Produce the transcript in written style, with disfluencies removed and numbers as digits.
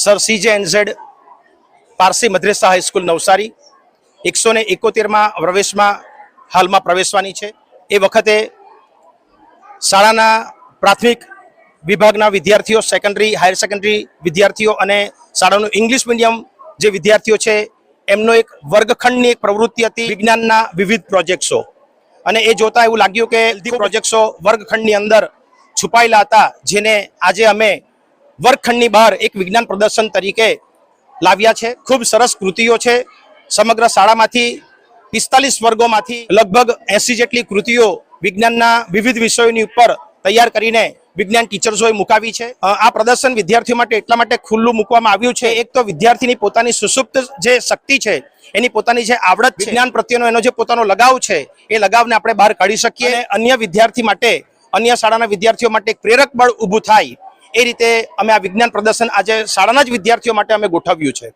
Sir CJNZ Parsi Madressa high school Navsari 171માં પ્રવેશમાં હાલમાં પ્રવેશવાની છે। એ વખતે શાળાના પ્રાથમિક વિભાગના વિદ્યાર્થીઓ, સેકન્ડરી, હાયર સેકન્ડરી વિદ્યાર્થીઓ અને શાળાનું ઇંગ્લિશ મીડિયમ જે વિદ્યાર્થીઓ છે એમનો એક વર્ગખંડની એક પ્રવૃત્તિ હતી વિજ્ઞાનના વિવિધ પ્રોજેક્ટ્સો, અને એ જોતા એવું લાગ્યું કે પ્રોજેક્ટ્સો વર્ગખંડની અંદર છુપાયેલા હતા, જેને આજે અમે વર્ગખંડની બહાર એક વિજ્ઞાન પ્રદર્શન તરીકે લાવ્યા છે। ખૂબ સરસ કૃતિઓ છે। સમગ્ર શાળામાંથી 45 વર્ગોમાંથી લગભગ 80 જેટલી કૃતિઓ વિજ્ઞાનના વિવિધ વિષયોની ઉપર તૈયાર કરીને વિજ્ઞાન ટીચર્સોએ મુકાવી છે। આ પ્રદર્શન વિદ્યાર્થીઓ માટે એટલા માટે ખુલ્લું મૂકવામાં આવ્યું છે, એક તો વિદ્યાર્થીની પોતાની સુષુપ્ત જે શક્તિ છે, એની પોતાની જે આવડત છે, વિજ્ઞાન પ્રત્યેનો એનો જે પોતાનો લગાવ છે, એ લગાવને આપણે બહાર કાઢી શકીએ, અન્ય વિદ્યાર્થી માટે, અન્ય શાળાના વિદ્યાર્થીઓ માટે એક પ્રેરક બળ ઊભું થાય એ રીતે અમે આ વિજ્ઞાન પ્રદર્શન આજે શાળાના જ વિદ્યાર્થીઓ માટે અમે ગોઠવ્યું છે।